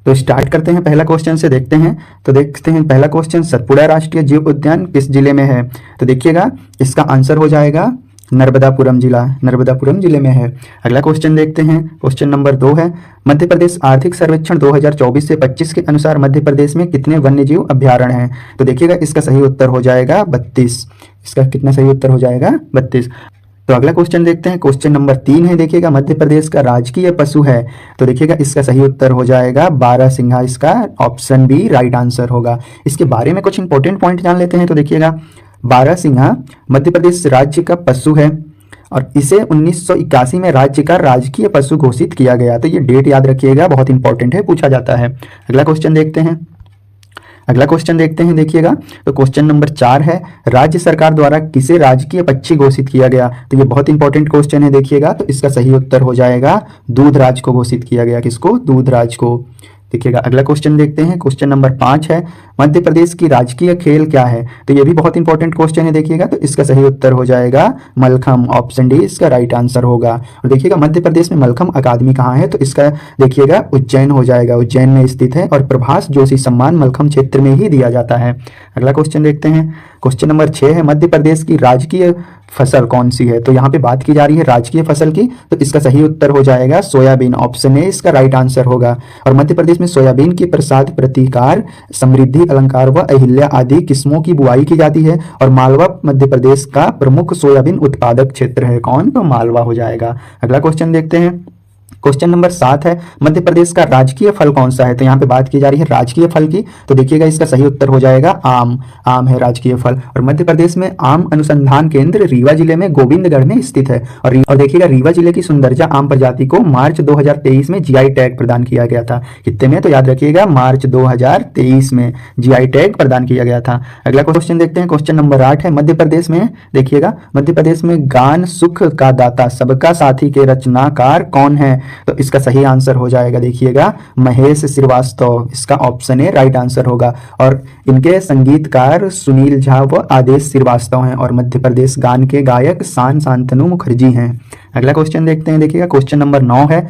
तो स्टार्ट करते हैं पहला क्वेश्चन से, देखते हैं। तो देखते हैं पहला क्वेश्चन, सतपुड़ा राष्ट्रीय जीव उद्यान किस जिले में है? तो देखिएगा इसका आंसर हो जाएगा नर्मदापुरम जिला, नर्मदापुरम जिले में है। अगला क्वेश्चन देखते हैं, क्वेश्चन नंबर 2 है, मध्य प्रदेश आर्थिक सर्वेक्षण 2024 से 25 के अनुसार मध्य प्रदेश में कितने वन्यजीव अभ्यारण्य हैं? तो देखिएगा इसका सही उत्तर हो जाएगा 32। इसका कितना सही उत्तर हो जाएगा? 32। तो अगला क्वेश्चन देखते हैं, क्वेश्चन नंबर 3 है, देखिएगा मध्य प्रदेश का राजकीय पशु है? तो देखिएगा इसका सही उत्तर हो जाएगा बारहसिंघा। इसका ऑप्शन बी राइट आंसर होगा। इसके बारे में कुछ इंपॉर्टेंट पॉइंट जान लेते हैं। तो देखिएगा बारहसिंघा मध्य प्रदेश राज्य का पशु है और इसे 1981 में राज्य का राजकीय पशु घोषित किया गया। तो ये डेट याद रखिएगा, बहुत इंपॉर्टेंट है, पूछा जाता है। अगला क्वेश्चन देखते हैं, अगला क्वेश्चन देखते हैं, देखिएगा तो क्वेश्चन नंबर 4 है, राज्य सरकार द्वारा किसे राजकीय पक्षी घोषित किया गया? तो ये बहुत इंपॉर्टेंट क्वेश्चन है, देखिएगा। तो इसका सही उत्तर हो जाएगा दूधराज को घोषित किया गया। किसको? दूधराज को। देखिएगा अगला क्वेश्चन देखते हैं, क्वेश्चन नंबर 5 है, मध्य प्रदेश की राजकीय खेल क्या है? तो ये भी बहुत इंपॉर्टेंट क्वेश्चन है, देखिएगा। तो इसका सही उत्तर हो जाएगा मलखम। ऑप्शन डी इसका राइट आंसर होगा। और देखिएगा मध्य प्रदेश में मलखम अकादमी कहाँ है? तो इसका देखिएगा उज्जैन हो जाएगा, उज्जैन में स्थित है। और प्रभास जोशी सम्मान मलखम क्षेत्र में ही दिया जाता है। अगला क्वेश्चन देखते हैं, क्वेश्चन नंबर 6 है, मध्य प्रदेश की राजकीय फसल कौन सी है? तो यहाँ पे बात की जा रही है राजकीय फसल की। तो इसका सही उत्तर हो जाएगा सोयाबीन। ऑप्शन ए इसका राइट आंसर होगा। और मध्य प्रदेश में सोयाबीन की प्रसाद, प्रतिकार, समृद्धि, अलंकार व अहिल्या आदि किस्मों की बुआई की जाती है। और मालवा मध्य प्रदेश का प्रमुख सोयाबीन उत्पादक क्षेत्र है। कौन? तो मालवा हो जाएगा। अगला क्वेश्चन देखते हैं, क्वेश्चन नंबर 7 है, मध्य प्रदेश का राजकीय फल कौन सा है? तो यहाँ पे बात की जा रही है राजकीय फल की। तो देखिएगा इसका सही उत्तर हो जाएगा आम। आम है राजकीय फल। और मध्य प्रदेश में आम अनुसंधान केंद्र रीवा जिले में गोविंदगढ़ में स्थित है। और देखिएगा रीवा जिले की सुंदरजा आम प्रजाति को मार्च 2023 में जीआई टैग प्रदान किया गया था। कितने में? तो याद रखिएगा मार्च 2023 में जीआई टैग प्रदान किया गया था। अगला क्वेश्चन देखते हैं, क्वेश्चन नंबर 8 है, मध्य प्रदेश में देखिएगा मध्य प्रदेश में गान सुख का दाता सबका साथी के रचनाकार कौन है? तो इसका सही आंसर हो जाएगा, देखिएगा महेश श्रीवास्तव। इसका ऑप्शन ए राइट आंसर होगा। और इनके संगीतकार सुनील झा व आदेश श्रीवास्तव हैं। और मध्य प्रदेश गान के गायक शांतनु मुखर्जी हैं। अगला क्वेश्चन देखते हैं, देखिएगा क्वेश्चन नंबर 9 है,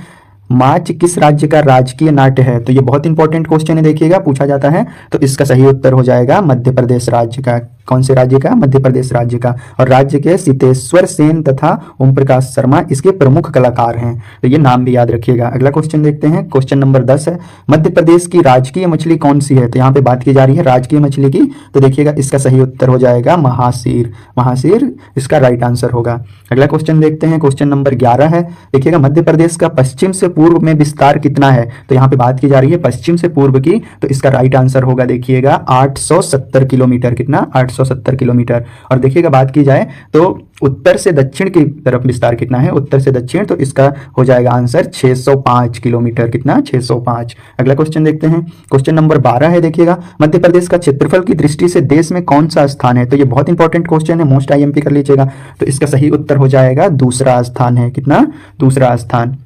मार्च किस राज्य का राजकीय नाट्य है? तो ये बहुत इंपॉर्टेंट क्वेश्चन है, देखिएगा पूछा जाता है। तो इसका सही उत्तर हो जाएगा मध्य प्रदेश राज्य का। कौन से राज्य का? मध्य प्रदेश राज्य का। और राज्य के सितेश्वर सेन तथा ओम प्रकाश शर्मा इसके प्रमुख कलाकार हैं। तो ये नाम भी याद रखिएगा। अगला क्वेश्चन देखते हैं, क्वेश्चन नंबर 10 है, मध्य प्रदेश की राजकीय मछली कौन सी है? तो यहाँ पे बात की जा रही है राजकीय मछली की। तो देखिएगा इसका सही उत्तर हो जाएगा महासीर। महासीर इसका राइट आंसर होगा। अगला क्वेश्चन देखते हैं, क्वेश्चन नंबर 11 है, देखिएगा मध्य प्रदेश का पश्चिम से पूर्व में विस्तार कितना है? तो यहाँ पे बात की जा रही है पश्चिम से पूर्व की। तो इसका राइट आंसर होगा, देखिएगा 870 किलोमीटर। कितना? 870 किलोमीटर। और देखिएगा बात की जाए तो उत्तर से दक्षिण की तरफ विस्तार कितना है? उत्तर से दक्षिण। तो इसका हो जाएगा आंसर 605 किलोमीटर। कितना? 605। अगला क्वेश्चन देखते हैं, क्वेश्चन नंबर 12 है, देखिएगा मध्य प्रदेश का क्षेत्रफल की दृष्टि से देश में कौन सा स्थान है? तो ये बहुत इंपॉर्टेंट क्वेश्चन है, मोस्ट आईएमपी कर लीजिएगा। तो इसका सही उत्तर हो जाएगा दूसरा स्थान है। कितना? दूसरा स्थान।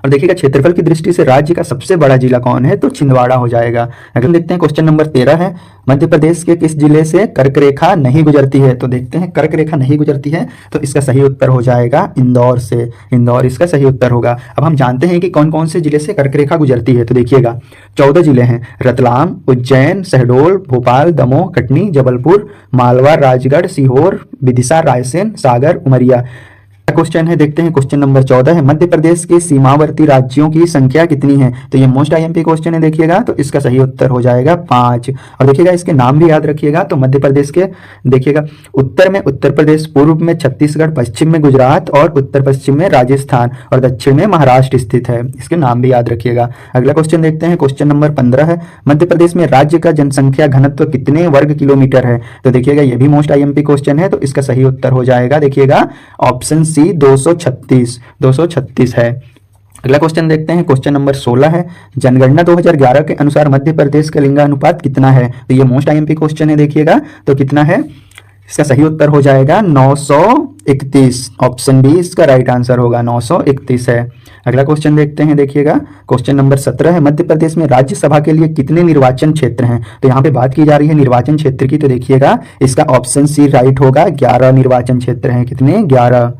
और देखिएगा क्षेत्रफल की दृष्टि से राज्य का सबसे बड़ा जिला कौन है? तो छिंदवाड़ा हो जाएगा। अगला देखते हैं, क्वेश्चन नंबर 13 है, मध्य प्रदेश के किस जिले से कर्क रेखा नहीं गुजरती है? तो देखते हैं कर्क रेखा नहीं गुजरती है। तो इसका सही उत्तर हो जाएगा इंदौर से। इंदौर इसका सही उत्तर होगा। अब हम जानते हैं कि कौन कौन से जिले से कर्क रेखा गुजरती है। तो देखिएगा 14 जिले हैं, रतलाम, उज्जैन, शहडोल, भोपाल, दमोह, कटनी, जबलपुर, मालवा, राजगढ़, सीहोर, विदिशा, रायसेन, सागर, उमरिया। क्वेश्चन है, देखते हैं क्वेश्चन नंबर 14 है, मध्य प्रदेश के सीमावर्ती राज्यों की संख्या कितनी है? तो ये मोस्ट आईएमपी क्वेश्चन है, देखिएगा। तो इसका सही उत्तर हो जाएगा 5। और देखिएगा इसके नाम भी याद रखिएगा। तो मध्य प्रदेश के देखिएगा उत्तर में उत्तर प्रदेश, पूर्व में छत्तीसगढ़, पश्चिम में गुजरात और उत्तर पश्चिम में राजस्थान और दक्षिण में महाराष्ट्र स्थित है। इसके नाम भी याद रखिएगा। अगला क्वेश्चन देखते हैं, क्वेश्चन नंबर 15 है, मध्य प्रदेश में राज्य का जनसंख्या घनत्व कितने वर्ग किलोमीटर है? तो देखिएगा ये भी मोस्ट आईएमपी क्वेश्चन है। तो इसका सही उत्तर हो जाएगा, देखिएगा ऑप्शन सी 236 है। अगला क्वेश्चन देखते हैं, क्वेश्चन नंबर 16 है, जनगणना 2011 के अनुसार मध्य प्रदेश का लिंगानुपात कितना है? तो ये मोस्ट आईएमपी क्वेश्चन है, देखिएगा। तो कितना है? इसका सही उत्तर हो जाएगा 931। ऑप्शन बी इसका राइट आंसर होगा, 931 है। अगला क्वेश्चन देखते हैं, देखिएगा क्वेश्चन नंबर 17 है, मध्य प्रदेश में राज्यसभा के लिए कितने निर्वाचन क्षेत्र हैं? तो यहाँ पे बात की जा रही है निर्वाचन क्षेत्र की। तो देखिएगा इसका ऑप्शन सी राइट होगा, 11 निर्वाचन क्षेत्र हैं। कितने? 11।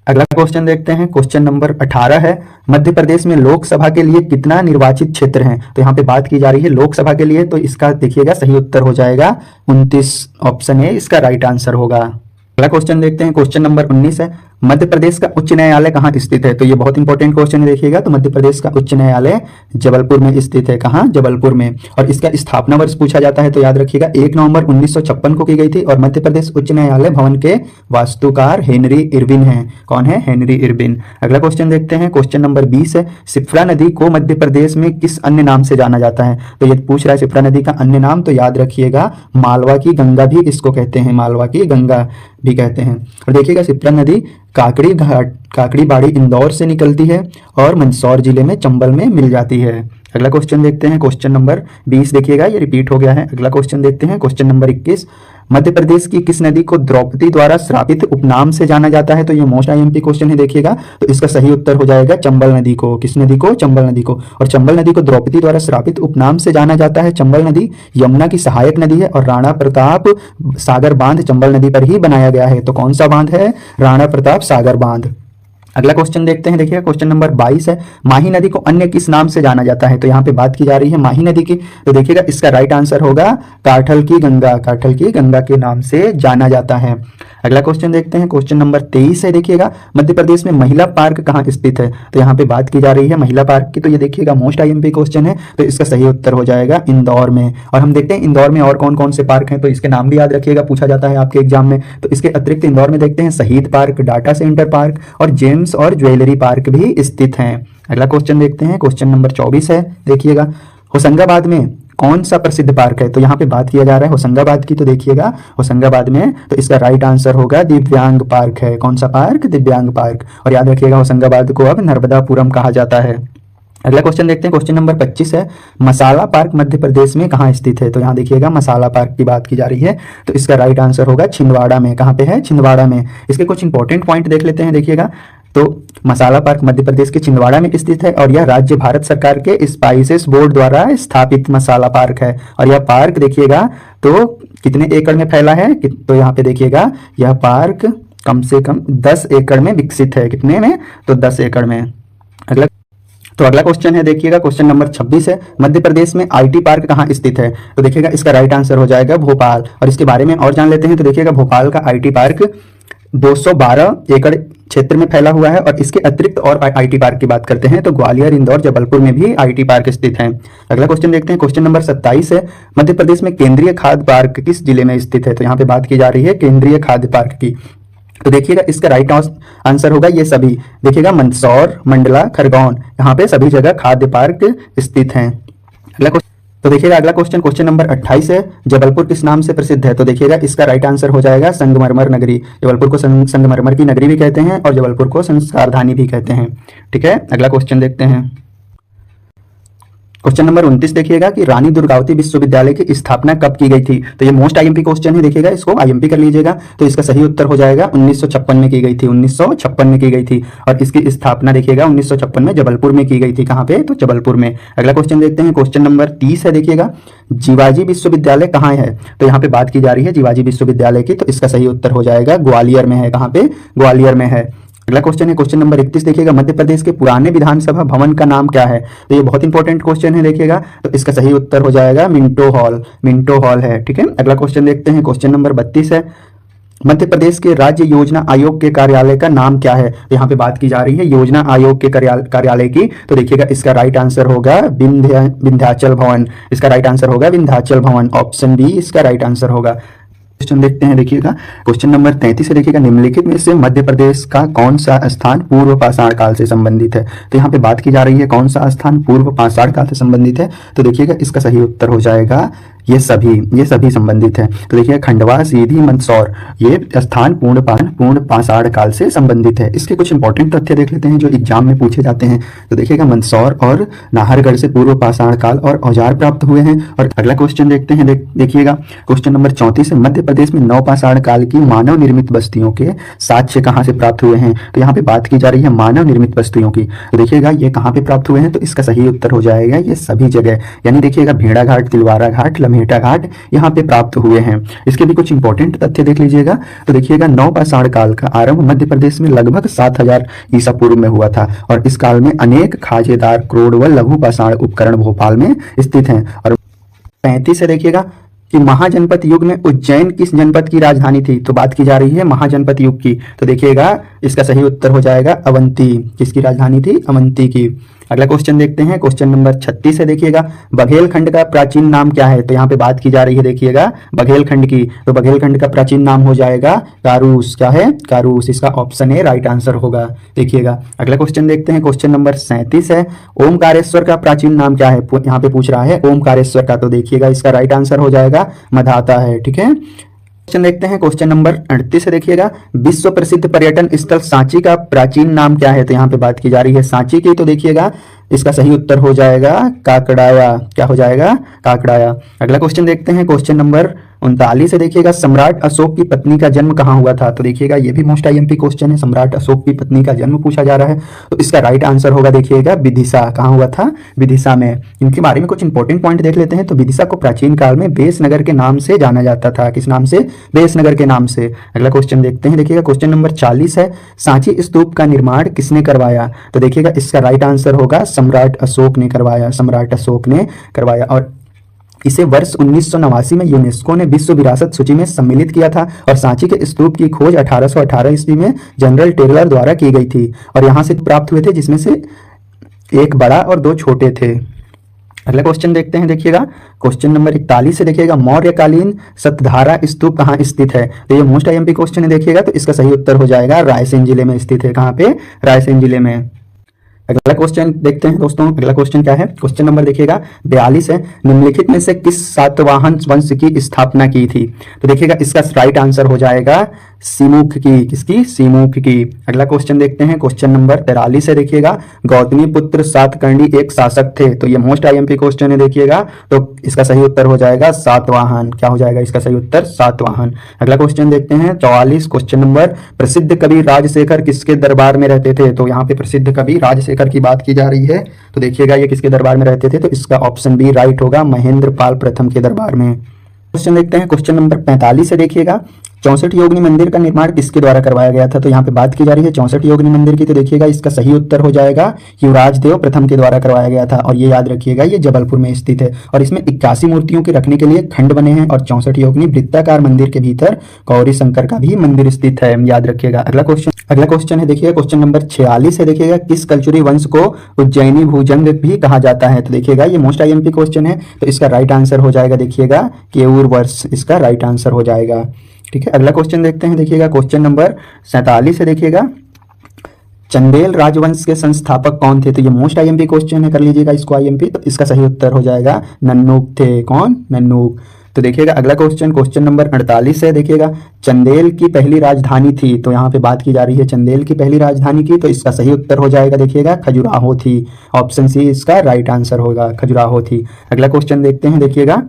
अगला क्वेश्चन देखते हैं, क्वेश्चन नंबर 18 है, मध्य प्रदेश में लोकसभा के लिए कितना निर्वाचित क्षेत्र है? तो यहाँ पे बात की जा रही है लोकसभा के लिए, तो इसका देखिएगा सही उत्तर हो जाएगा 29, ऑप्शन ए इसका राइट आंसर होगा। अगला क्वेश्चन देखते हैं, क्वेश्चन नंबर 19 है, मध्य प्रदेश का उच्च न्यायालय कहाँ स्थित है? तो ये बहुत इंपॉर्टेंट क्वेश्चन है, देखिएगा। तो मध्य प्रदेश का उच्च न्यायालय जबलपुर में स्थित है। कहाँ? जबलपुर में। और इसका स्थापना वर्ष पूछा जाता है तो याद रखिएगा 1 नवंबर 1956 को की गई थी। और मध्य प्रदेश उच्च न्यायालय भवन के वास्तुकार हेनरी इरविन हैं। कौन है? Henry Irwin. अगला क्वेश्चन देखते हैं, क्वेश्चन नंबर 20 है, शिप्रा नदी को मध्य प्रदेश में किस अन्य नाम से जाना जाता है? तो ये पूछ रहा है शिप्रा नदी का अन्य नाम, तो याद रखिएगा मालवा की गंगा भी इसको कहते हैं, मालवा की गंगा भी कहते हैं। और देखिएगा शिप्रा नदी काकड़ी बाड़ी इंदौर से निकलती है और मंदसौर जिले में चंबल में मिल जाती है। अगला क्वेश्चन देखते हैं, क्वेश्चन नंबर 20 देखिएगा ये रिपीट हो गया है। अगला क्वेश्चन देखते हैं, क्वेश्चन नंबर 21, मध्य प्रदेश की किस नदी को द्रौपदी द्वारा श्रापित उपनाम से जाना जाता है? तो ये मोस्ट आईएमपी क्वेश्चन है, देखिएगा। तो इसका सही उत्तर हो जाएगा चंबल नदी को। किस नदी को? चंबल नदी को। और चंबल नदी को द्रौपदी द्वारा श्रापित उपनाम से जाना जाता है। चंबल नदी यमुना की सहायक नदी है और राणा प्रताप सागर बांध चंबल नदी पर ही बनाया गया है। तो कौन सा बांध है? राणा प्रताप सागर बांध। अगला क्वेश्चन देखते हैं, देखिए क्वेश्चन नंबर 22 है, माही नदी को अन्य किस नाम से जाना जाता है? तो यहाँ पे बात की जा रही है माही नदी की, तो देखिएगा इसका राइट आंसर होगा काठल की गंगा, काठल की गंगा के नाम से जाना जाता है। अगला क्वेश्चन देखते हैं, क्वेश्चन नंबर 23 है, देखिएगा मध्य प्रदेश में महिला पार्क कहाँ स्थित है? तो यहाँ पे बात की जा रही है महिला पार्क की, तो ये देखिएगा मोस्ट आईएमपी क्वेश्चन है, तो इसका सही उत्तर हो जाएगा इंदौर में। और हम देखते हैं इंदौर में और कौन कौन से पार्क हैं, तो इसके नाम भी याद रखिएगा, पूछा जाता है आपके एग्जाम में। तो इसके अतिरिक्त इंदौर में देखते हैं शहीद पार्क, डाटा सेंटर पार्क और जेम्स और ज्वेलरी पार्क भी स्थित हैं। अगला क्वेश्चन देखते हैं, क्वेश्चन नंबर 24 है, देखिएगा होशंगाबाद में कौन सा प्रसिद्ध पार्क है? तो यहाँ पे बात किया जा रहा है होशंगाबाद की, तो देखिएगा होशंगाबाद में, तो इसका राइट आंसर होगा दिव्यांग पार्क है। कौन सा पार्क? दिव्यांग पार्क। और याद रखिएगा होशंगाबाद को अब नर्मदापुरम कहा जाता है। अगला क्वेश्चन देखते हैं, क्वेश्चन नंबर 25 है, मसाला पार्क मध्य प्रदेश में कहाँ स्थित है? तो यहाँ देखिएगा मसाला पार्क की बात की जा रही है, तो इसका राइट आंसर होगा छिंदवाड़ा में। कहाँ पे है? छिंदवाड़ा में। इसके कुछ इंपॉर्टेंट पॉइंट देख लेते हैं, देखिएगा। तो मसाला पार्क मध्य प्रदेश के छिंदवाड़ा में स्थित है और यह राज्य भारत सरकार के स्पाइसेस बोर्ड द्वारा स्थापित मसाला पार्क है। और यह पार्क देखिएगा तो कितने एकड़ में फैला है? तो यहाँ पे देखिएगा यह पार्क कम से कम 10 एकड़ में विकसित है। कितने में? तो 10 एकड़ में। अगला क्वेश्चन है, देखिएगा क्वेश्चन नंबर 26 है, मध्य प्रदेश में आईटी पार्क कहाँ स्थित है? तो देखिएगा इसका राइट आंसर हो जाएगा भोपाल। और इसके बारे में और जान लेते हैं, तो देखिएगा भोपाल का आईटी पार्क 212 एकड़ क्षेत्र में फैला हुआ है। और इसके अतिरिक्त और आईटी पार्क की बात करते हैं तो ग्वालियर, इंदौर, जबलपुर में भी आईटी पार्क स्थित हैं। अगला क्वेश्चन देखते हैं, क्वेश्चन नंबर 27 है, मध्य प्रदेश में केंद्रीय खाद्य पार्क किस जिले में स्थित है? तो यहाँ पे बात की जा रही है केंद्रीय खाद्य पार्क की, तो देखिएगा इसका राइट आंसर होगा ये सभी। देखिएगा मंदसौर, मंडला, खरगोन, यहाँ पे सभी जगह खाद्य पार्क स्थित हैं। तो देखिएगा अगला क्वेश्चन, क्वेश्चन नंबर 28 है, जबलपुर किस नाम से प्रसिद्ध है? तो देखिएगा इसका राइट आंसर हो जाएगा संगमरमर नगरी। जबलपुर को संगमरमर की नगरी भी कहते हैं और जबलपुर को संस्कारधानी भी कहते हैं। ठीक है, अगला क्वेश्चन देखते हैं, क्वेश्चन नंबर 29 देखिएगा कि रानी दुर्गावती विश्वविद्यालय की स्थापना कब की गई थी? तो ये मोस्ट आईएमपी क्वेश्चन है, देखिएगा इसको आईएमपी कर लीजिएगा। तो इसका सही उत्तर हो जाएगा 1956 में की गई थी, 1956 में की गई थी। और इसकी स्थापना देखिएगा 1956 में जबलपुर में की गई थी। कहाँ पे? तो जबलपुर में। अगला क्वेश्चन देखते हैं, क्वेश्चन नंबर 30 है, देखिएगा जीवाजी विश्वविद्यालय कहाँ है? तो यहाँ पे बात की जा रही है जीवाजी विश्वविद्यालय की, तो इसका सही उत्तर हो जाएगा ग्वालियर में है। कहाँ पे? ग्वालियर में है। अगला क्वेश्चन है, क्वेश्चन नंबर 31 देखिएगा मध्य प्रदेश के पुराने विधानसभा भवन का नाम क्या है? तो ये बहुत इंपॉर्टेंट क्वेश्चन है, देखिएगा। तो इसका सही उत्तर हो जाएगा मिंटो हॉल, मिंटो हॉल है। ठीक है, अगला क्वेश्चन देखते हैं, क्वेश्चन नंबर 32 है, मध्य प्रदेश के राज्य योजना आयोग के कार्यालय का नाम क्या है? तो यहाँ पे बात की जा रही है योजना आयोग के कार्यालय की, तो देखिएगा इसका राइट आंसर होगा विंध्याचल भवन। इसका राइट आंसर होगा विंध्याचल भवन, ऑप्शन बी इसका राइट आंसर होगा। क्वेश्चन देखते हैं, देखिएगा क्वेश्चन नंबर 33 है, देखिएगा निम्नलिखित में से मध्य प्रदेश का कौन सा स्थान पूर्व पाषाण काल से संबंधित है? तो यहाँ पे बात की जा रही है कौन सा स्थान पूर्व पाषाण काल से संबंधित है, तो देखिएगा इसका सही उत्तर हो जाएगा ये सभी संबंधित है। तो देखिए खंडवा, सीधी, मंदसौर, ये स्थान पूर्ण पाषाण काल से संबंधित है। इसके कुछ इंपॉर्टेंट तथ्य देख लेते हैं जो एग्जाम में पूछे जाते हैं। तो देखिएगा मंदसौर और नाहरगढ़ से पूर्व पाषाण काल और औजार प्राप्त हुए हैं। और अगला क्वेश्चन देखते हैं, देखिएगा क्वेश्चन नंबर 34 है, मध्य प्रदेश में नवपाषाण काल की मानव निर्मित बस्तियों के साक्ष्य कहाँ से प्राप्त हुए हैं? तो यहाँ पे बात की जा रही है मानव निर्मित बस्तियों की, तो देखिएगा ये कहाँ पे प्राप्त हुए हैं? तो इसका सही उत्तर हो जाएगा ये सभी जगह, यानी देखिएगा भेड़ा घाट, तिलवारा घाट, भेंटाघाट यहाँ पे प्राप्त हुए हैं। इसके भी कुछ इंपॉर्टेंट तथ्य देख लीजिएगा। तो देखिएगा नवपाषाण काल का आरंभ मध्य प्रदेश में लगभग 7000 ईसा पूर्व में हुआ था और इस काल में अनेक खाजेदार क्रोड व लघु पाषाण उपकरण भोपाल में स्थित हैं। और 35 से देखिएगा कि महाजनपद युग में उज्जैन किस जनपद की राजधानी थी। तो बात की जा रही है महाजनपद युग की। तो देखिएगा इसका सही उत्तर हो जाएगा अवंती। किसकी राजधानी थी? अवंती की। अगला क्वेश्चन देखते हैं, क्वेश्चन नंबर 36 है। देखिएगा बघेलखंड का प्राचीन नाम क्या है। तो यहाँ पे बात की जा रही है देखिएगा बघेलखंड की। तो बघेलखंड का प्राचीन नाम हो जाएगा कारूस। क्या है? कारूस। इसका ऑप्शन ए राइट आंसर होगा। देखिएगा अगला क्वेश्चन देखते हैं, क्वेश्चन नंबर 37 है। ओमकारेश्वर का प्राचीन नाम क्या है? यहाँ पे पूछ रहा है ओमकारेश्वर का। तो देखिएगा इसका राइट आंसर हो जाएगा मधाता है। ठीक है, क्वेश्चन देखते हैं, क्वेश्चन नंबर 38 है। देखिएगा विश्व प्रसिद्ध पर्यटन स्थल सांची का प्राचीन नाम क्या है। तो यहाँ पे बात की जा रही है सांची की। तो देखिएगा इसका सही उत्तर हो जाएगा काकड़ाया। क्या हो जाएगा? काकड़ाया। अगला क्वेश्चन देखते हैं, क्वेश्चन नंबर 39 है। देखिएगा सम्राट अशोक की पत्नी का जन्म कहाँ हुआ था। तो देखिएगा ये भी मोस्ट आईएमपी क्वेश्चन है। सम्राट अशोक की पत्नी का जन्म पूछा जा रहा है। तो इसका राइट आंसर होगा देखिएगा विदिशा। कहाँ हुआ था? विदिशा में। इनके बारे में कुछ इंपॉर्टेंट पॉइंट देख लेते हैं। तो विदिशा को प्राचीन काल में बेसनगर के नाम से जाना जाता था। किस नाम से? बेसनगर के नाम से। अगला क्वेश्चन देखते हैं। देखिएगा क्वेश्चन नंबर 40 है। सांची स्तूप का निर्माण किसने करवाया। तो देखिएगा इसका राइट आंसर होगा सम्राट अशोक ने करवाया। सम्राट अशोक ने करवाया और इसे वर्ष 1989 में यूनेस्को ने विश्व विरासत सूची में सम्मिलित किया था और सांची के स्तूप की खोज 1818 ईस्वी में जनरल टेलर द्वारा की गई थी और यहाँ से प्राप्त हुए थे, जिसमें से एक बड़ा और 2 छोटे थे। अगला क्वेश्चन देखते हैं। देखिएगा क्वेश्चन नंबर 41 से। देखिएगा मौर्यकालीन सतधारा स्तूप कहाँ स्थित है। तो ये मोस्ट आईएमपी क्वेश्चन है। देखिएगा तो इसका सही उत्तर हो जाएगा रायसेन जिले में स्थित है। कहाँ पे? रायसेन जिले में। अगला क्वेश्चन देखते हैं दोस्तों। अगला क्वेश्चन क्या है? क्वेश्चन नंबर देखिएगा 42 है। निम्नलिखित में से किस सातवाहन वंश की स्थापना की थी। तो देखिएगा इसका राइट आंसर हो जाएगा सीमुख की। किसकी? सीमुख की। अगला क्वेश्चन देखते हैं, क्वेश्चन नंबर 43 है। देखिएगा गौतमी पुत्र सातकर्णी एक शासक थे। तो ये मोस्ट आईएमपी क्वेश्चन है। देखिएगा तो इसका सही उत्तर हो जाएगा सातवाहन। क्या हो जाएगा इसका सही उत्तर? सातवाहन। अगला क्वेश्चन देखते हैं 44 क्वेश्चन नंबर। प्रसिद्ध कवि राजशेखर किसके दरबार में रहते थे। तो यहाँ पे प्रसिद्ध कवि राजशेखर की बात की जा रही है। तो देखिएगा ये किसके दरबार में रहते थे। तो इसका ऑप्शन बी राइट होगा महेंद्र पाल प्रथम के दरबार में। क्वेश्चन देखते हैं, क्वेश्चन नंबर 45 से। देखिएगा 64 योगिनी मंदिर का निर्माण किसके द्वारा करवाया गया था। तो यहाँ पे बात की जा रही है 64 योगिनी मंदिर की। तो देखिएगा इसका सही उत्तर हो जाएगा युवराज देव प्रथम के द्वारा करवाया गया था और ये याद रखिएगा ये जबलपुर में स्थित है और इसमें 81 मूर्तियों के रखने के लिए खंड बने हैं और 64 योगिनी वृत्ताकार मंदिर के भीतर गौरी शंकर का भी मंदिर स्थित है। याद रखिएगा। अगला क्वेश्चन है। देखिएगा क्वेश्चन नंबर 46 है। देखिएगा किस कलचुरी वंश को उज्जैनी भुजंग भी कहा जाता है। तो देखिएगा ये मोस्ट आईएमपी क्वेश्चन है। तो इसका राइट आंसर हो जाएगा देखिएगा केयूर वर्ष। इसका राइट आंसर हो जाएगा। ठीक है, अगला क्वेश्चन देखते हैं। देखिएगा क्वेश्चन नंबर 47 है। देखिएगा चंदेल राजवंश के संस्थापक कौन थे। तो ये मोस्ट आईएमपी क्वेश्चन है, कर लीजिएगा इसको आईएमपी। तो इसका सही उत्तर हो जाएगा नन्नूक थे। कौन? नन्नूक। तो देखिएगा अगला क्वेश्चन, क्वेश्चन नंबर 48 है। देखिएगा चंदेल की पहली राजधानी थी। तो यहाँ पे बात की जा रही है चंदेल की पहली राजधानी की। तो इसका सही उत्तर हो जाएगा देखिएगा खजुराहो थी। ऑप्शन सी इसका राइट आंसर होगा, खजुराहो थी। अगला क्वेश्चन देखते हैं। देखिएगा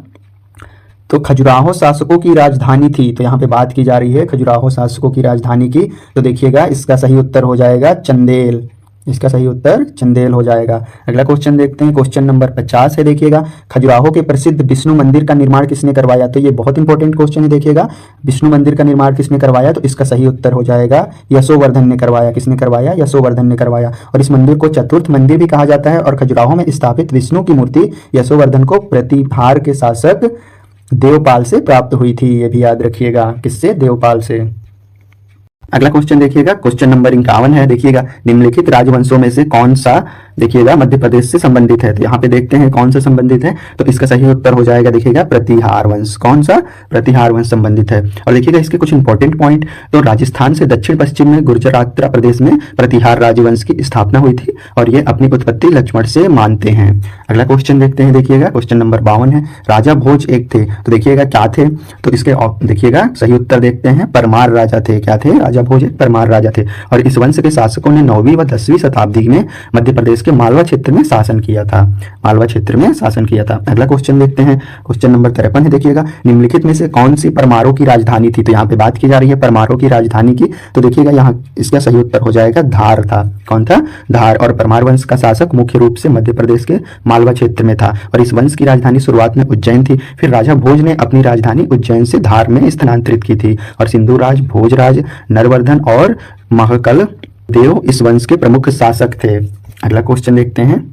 तो खजुराहो शासकों की राजधानी थी। तो यहाँ पे बात की जा रही है खजुराहो शासकों की राजधानी की। तो देखिएगा इसका सही उत्तर हो जाएगा चंदेल। इसका सही उत्तर चंदेल हो जाएगा। अगला क्वेश्चन देखते हैं, क्वेश्चन नंबर 50 है। देखिएगा खजुराहो के प्रसिद्ध विष्णु मंदिर का निर्माण किसने करवाया। तो ये बहुत इंपॉर्टेंट क्वेश्चन है। देखिएगा विष्णु मंदिर का निर्माण किसने करवाया। तो इसका सही उत्तर हो जाएगा यशोवर्धन ने करवाया। किसने करवाया? यशोवर्धन ने करवाया। और इस मंदिर को चतुर्थ मंदिर भी कहा जाता है और खजुराहो में स्थापित विष्णु की मूर्ति यशोवर्धन को प्रतिहार के शासक देवपाल से प्राप्त हुई थी। ये भी याद रखिएगा। किससे? देवपाल से। अगला क्वेश्चन देखिएगा क्वेश्चन नंबर 51 है। देखिएगा निम्नलिखित राजवंशों में से कौन सा देखिएगा मध्य प्रदेश से संबंधित है। तो यहाँ पे देखते हैं कौन सा संबंधित है। तो इसका सही उत्तर हो जाएगा देखिएगा प्रतिहार वंश। कौन सा? प्रतिहार वंश संबंधित है। और देखिएगा इसके कुछ इंपॉर्टेंट पॉइंट। तो राजस्थान से दक्षिण पश्चिम में गुर्जरात्रा प्रदेश में प्रतिहार राजवंश की स्थापना हुई थी और ये अपनी उत्पत्ति लक्ष्मण से मानते हैं। अगला क्वेश्चन देखते हैं। देखिएगा क्वेश्चन नंबर 52 है। राजा भोज एक थे। तो देखिएगा क्या थे। तो इसके देखिएगा सही उत्तर देखते हैं परमार राजा थे। क्या थे? राजा राजा भोज एक परमार राजा थे और इस वंश के शासकों ने 9वीं व 10वीं शताब्दी में मध्य प्रदेश के मालवा क्षेत्र में शासन किया था। मालवा क्षेत्र में शासन किया था। अगला क्वेश्चन देखते हैं, क्वेश्चन नंबर 53 है। देखिएगा, निम्नलिखित में से कौन सी परमारों की राजधानी थी? तो यहाँ पे बात की जा रही है परमारों की राजधानी की। तो देखिएगा यहाँ इसका सही उत्तर हो जाएगा धार था। कौन था? धार। और परमार वंश का शासक मुख्य रूप से मध्य प्रदेश के मालवा क्षेत्र में था और इस वंश की राजधानी शुरुआत में उज्जैन थी। फिर राजा भोज ने अपनी राजधानी उज्जैन से धार में स्थानांतरित की थी और सिंधुराज, भोजराज, नरवर्धन और महकल देव इस वंश के प्रमुख शासक थे। अगला क्वेश्चन देखते हैं,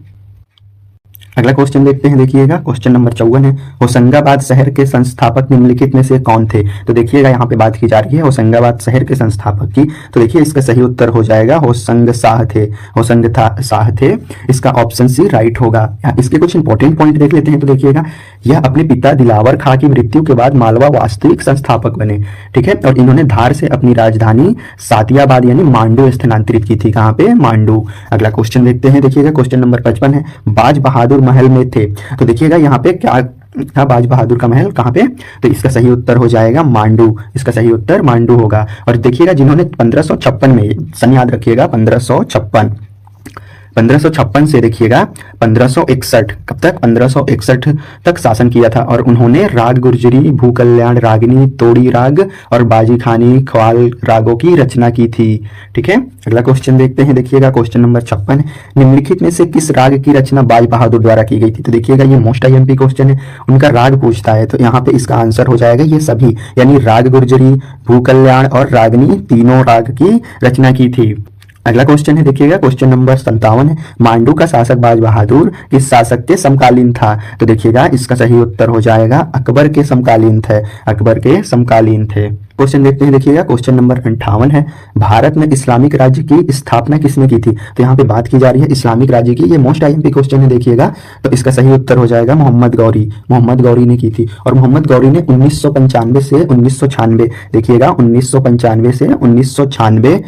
अगला क्वेश्चन देखते हैं। देखिएगा, क्वेश्चन नंबर 54 है। होशंगाबाद शहर के संस्थापक निम्नलिखित में से कौन थे? तो देखिएगा यहाँ पे बात की जा रही है होशंगाबाद शहर के संस्थापक की। तो देखिए इसका सही उत्तर हो जाएगा होशंग शाह थे। होशंग शाह थे। इसका ऑप्शन सी राइट होगा। इसके कुछ इंपॉर्टेंट पॉइंट देख लेते हैं। तो देखिएगा, यह अपने पिता दिलावर खां की मृत्यु के बाद मालवा वास्तविक संस्थापक बने। ठीक है, और इन्होंने धार से अपनी राजधानी सातियाबाद यानी मांडू स्थानांतरित की थी। कहाँ पे? मांडू। अगला क्वेश्चन देखते हैं। देखिएगा, क्वेश्चन नंबर 55 है। बाज बहादुर महल में थे। तो देखिएगा यहाँ पे क्या था? बाज बहादुर का महल कहाँ पे? तो इसका सही उत्तर हो जाएगा मांडू। इसका सही उत्तर मांडू होगा। और देखिएगा, जिन्होंने 1556 में, सन याद रखिएगा, 1556 से देखिएगा 1561, कब तक? 1561 तक शासन किया था और उन्होंने राग गुर्जरी, भूकल्याण रागिनी, तोड़ी राग और बाजी खानी ख्वाल रागों की रचना की थी। ठीक है, अगला क्वेश्चन देखते हैं। देखिएगा, क्वेश्चन नंबर 56, निम्नलिखित में से किस राग की रचना बाज बहादुर द्वारा की गई थी? तो देखिएगा, ये मोस्ट आईएमपी क्वेश्चन है, उनका राग पूछता है। तो यहाँ पे इसका आंसर हो जाएगा ये सभी, यानी राग गुर्जरी, भूकल्याण और रागिनी तीनों राग की रचना की थी। अगला क्वेश्चन है। देखिएगा, क्वेश्चन नंबर 57 है। मांडू का शासक बाज बहादुर किस शासक के समकालीन था? तो देखिएगा, इसका सही उत्तर हो जाएगा अकबर के समकालीन थे। अकबर के समकालीन थे। क्वेश्चन देखते हैं। देखिएगा, क्वेश्चन नंबर 58 है। भारत में इस्लामिक राज्य की स्थापना किसने की थी? तो यहाँ पे बात की जा रही है इस्लामिक राज्य की। ये मोस्ट आईएमपी क्वेश्चन है। देखिएगा, तो इसका सही उत्तर हो जाएगा मोहम्मद गौरी। मोहम्मद गौरी ने की थी और मोहम्मद गौरी ने 1995 से 1996, देखिएगा 1995 से 1996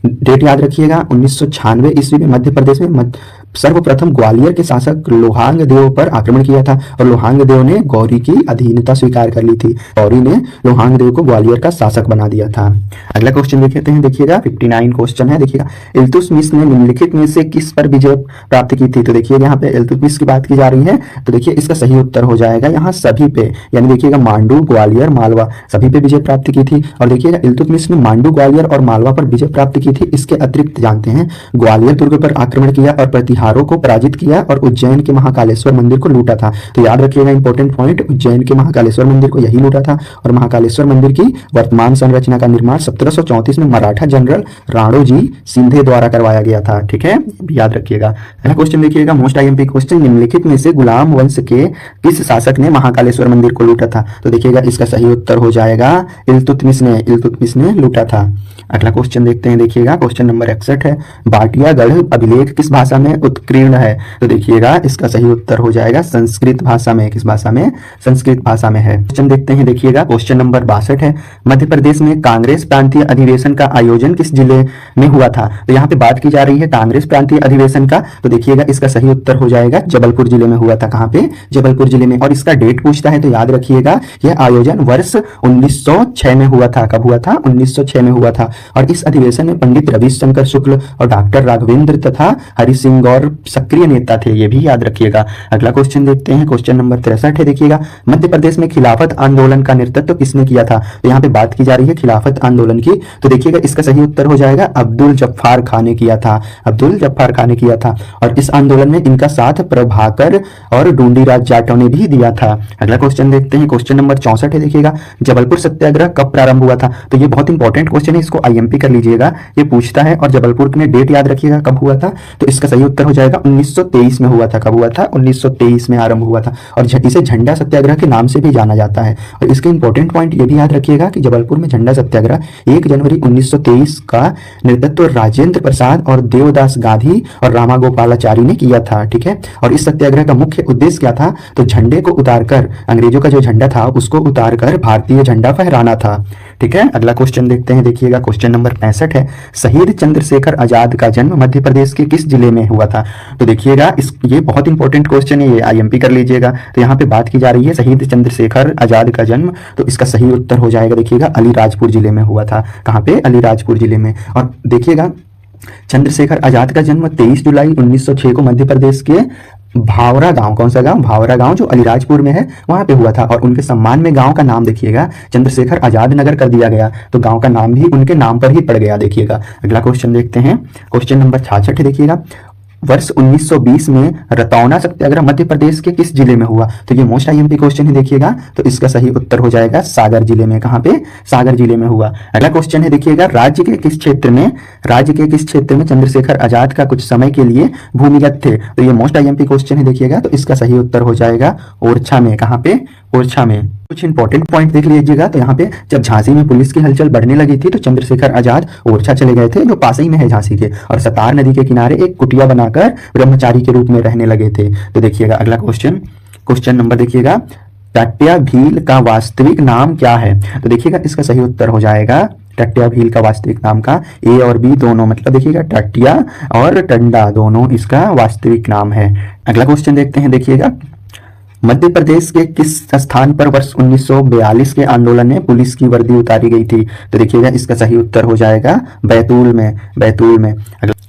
डेट याद रखिएगा, 1996 ईस्वी में मध्य प्रदेश में सर्वप्रथम ग्वालियर के शासक लोहांग देव पर आक्रमण किया था और लोहांग देव ने गौरी की अधीनता स्वीकार कर ली थी। गौरी ने लोहांग देव को ग्वालियर का शासक बना दिया था। अगला क्वेश्चन देखते हैं। देखिएगा, 59 क्वेश्चन है। देखिएगा, इल्तुतमिश ने निम्नलिखित में से किस पर विजय प्राप्त की थी? तो देखिएगा, यहाँ पे इल्तुतमिश की बात की जा रही है। तो देखिए, इसका सही उत्तर हो जाएगा यहाँ सभी पे, यानी देखिएगा मांडू, ग्वालियर, मालवा सभी पे विजय प्राप्त की थी। और देखिएगा, इल्तुतमिश ने मांडू, ग्वालियर और मालवा पर विजय प्राप्त की थी। इसके अतिरिक्त जानते हैं ग्वालियर दुर्ग पर आक्रमण किया और प्रतिहारों को पराजित किया और उज्जैन के महाकालेश्वर मंदिर को लूटा था। तो याद रखिएगा इंपॉर्टेंट पॉइंट, उज्जैन के महाकालेश्वर मंदिर को यही लूटा था और महाकालेश्वर मंदिर की वर्तमान संरचना का निर्माण 1734 में मराठा जनरल राणोजी सिंधे द्वारा करवाया गया था। ठीक है, याद रखिएगा। अगला क्वेश्चन देखिएगा, मोस्ट आईएमपी क्वेश्चन, निम्नलिखित में से गुलाम वंश के किस शासक ने महाकालेश्वर मंदिर को लूटा था? तो देखिएगा, इसका सही उत्तर हो जाएगा इल्तुतमिश ने लूटा था। अगला क्वेश्चन देखते हैं। देखिएगा, क्वेश्चन नंबर 61 है। बाटियागढ़ अभिलेख किस भाषा में उत्कीर्ण है? तो देखिएगा, इसका सही उत्तर हो जाएगा संस्कृत भाषा में। किस भाषा में? संस्कृत भाषा में है। क्वेश्चन देखते हैं। देखिएगा, क्वेश्चन नंबर 62 है। मध्य प्रदेश में कांग्रेस प्रांतीय अधिवेशन का आयोजन किस जिले में हुआ था? तो यहाँ पे बात की जा रही है कांग्रेस प्रांतीय अधिवेशन का। तो देखिएगा, इसका सही उत्तर हो जाएगा जबलपुर जिले में हुआ था। कहाँ पे? जबलपुर जिले में। और इसका डेट पूछता है तो याद रखिएगा, यह आयोजन वर्ष 1906 में हुआ था। कब हुआ था? 1906 में हुआ था। और इस अधिवेशन में पंडित रविशंकर शुक्ल और डॉक्टर राघवेंद्र तथा हरि सिंह गौर सक्रिय नेता थे, ये भी याद रखिएगा। अगला क्वेश्चन देखते हैं। क्वेश्चन नंबर 63 है। देखिएगा, मध्य प्रदेश में खिलाफत आंदोलन का नेतृत्व किसने किया था? तो यहाँ पे बात की जा रही है खिलाफत आंदोलन की। तो देखिएगा, इसका सही उत्तर हो जाएगा अब्दुल जब्बार खान ने किया था। अब्दुल जब्बार खान ने किया था और इस आंदोलन में इनका साथ प्रभाकर और डूंडीराज जाटव ने भी दिया था। अगला क्वेश्चन देखते हैं। क्वेश्चन नंबर 64 है। देखिएगा, जबलपुर सत्याग्रह कब प्रारंभ हुआ था? तो ये बहुत इंपॉर्टेंट क्वेश्चन है, इसको आईएमपी कर लीजिएगा, ये पूछता है। और जबलपुर में डेट याद रखिएगा कब हुआ था। तो इसका सही उत्तर हो जाएगा 1923 में हुआ था। कब हुआ था? 1923 में आरंभ हुआ था और इसे झंडा सत्याग्रह के नाम से भी जाना जाता है। और इसके इंपॉर्टेंट पॉइंट ये भी याद रखिएगा कि जबलपुर में झंडा सत्याग्रह 1 जनवरी 1923 का नेतृत्व राजेंद्र प्रसाद और देवदास गांधी और रामागोपालाचारी ने किया था। ठीक है, और इस सत्याग्रह का मुख्य उद्देश्य क्या था? तो झंडे को उतारकर, अंग्रेजों का जो झंडा था उसको उतारकर भारतीय झंडा फहराना था। ठीक है, अगला क्वेश्चन देखते हैं। देखिएगा, क्वेश्चन नंबर 65 है, शहीद चंद्रशेखर आजाद का जन्म मध्य प्रदेश के किस जिले में हुआ था? तो देखिएगा ये बहुत इंपॉर्टेंट क्वेश्चन है, ये IMP कर लीजिएगा। तो यहाँ पे बात की जा रही है शहीद चंद्रशेखर आजाद का जन्म, तो इसका सही उत्तर हो जाएगा देखिएगा अलीराजपुर जिले में हुआ था। कहाँ पे? अलीराजपुर जिले में। और देखिएगा चंद्रशेखर आजाद का जन्म 23 जुलाई 1906 को मध्य प्रदेश के भावरा गांव, कौन सा गांव? भावरा गांव, जो अलीराजपुर में है, वहां पे हुआ था। और उनके सम्मान में गांव का नाम देखिएगा चंद्रशेखर आजाद नगर कर दिया गया, तो गांव का नाम भी उनके नाम पर ही पड़ गया। देखिएगा अगला क्वेश्चन देखते हैं, क्वेश्चन नंबर 66 है। देखिएगा वर्ष 1920 में रतौना सत्याग्रह मध्य प्रदेश के किस जिले में हुआ? तो ये मोस्ट IMP क्वेश्चन है देखिएगा, तो इसका सही उत्तर हो जाएगा सागर जिले में। कहाँ पे? सागर जिले में हुआ। अगला क्वेश्चन है देखिएगा, राज्य के किस क्षेत्र में चंद्रशेखर आजाद का कुछ समय के लिए भूमिगत थे? तो ये मोस्ट IMP क्वेश्चन है देखिएगा, तो इसका सही उत्तर हो जाएगा ओरछा में। कहाँ पे? ओरछा में। कुछ इंपॉर्टेंट पॉइंट देख लीजिएगा, तो यहाँ पे जब झांसी में पुलिस की हलचल बढ़ने लगी थी तो चंद्रशेखर आजाद ओरछा चले गए थे, जो पास ही में है झांसी के, और सतार नदी के किनारे एक कुटिया बनाकर ब्रह्मचारी के रूप में रहने लगे थे। तो देखिएगा अगला क्वेश्चन नंबर देखिएगा, टट्या भील का वास्तविक नाम क्या है? तो देखिएगा इसका सही उत्तर हो जाएगा टट्या भील का वास्तविक नाम का A और B दोनों, मतलब देखिएगा टट्या और टंडा दोनों इसका वास्तविक नाम है। अगला क्वेश्चन देखते हैं, देखिएगा मध्य प्रदेश के किस स्थान पर वर्ष 1942 के आंदोलन में पुलिस की वर्दी उतारी गई थी? तो देखिएगा इसका सही उत्तर हो जाएगा बैतूल में।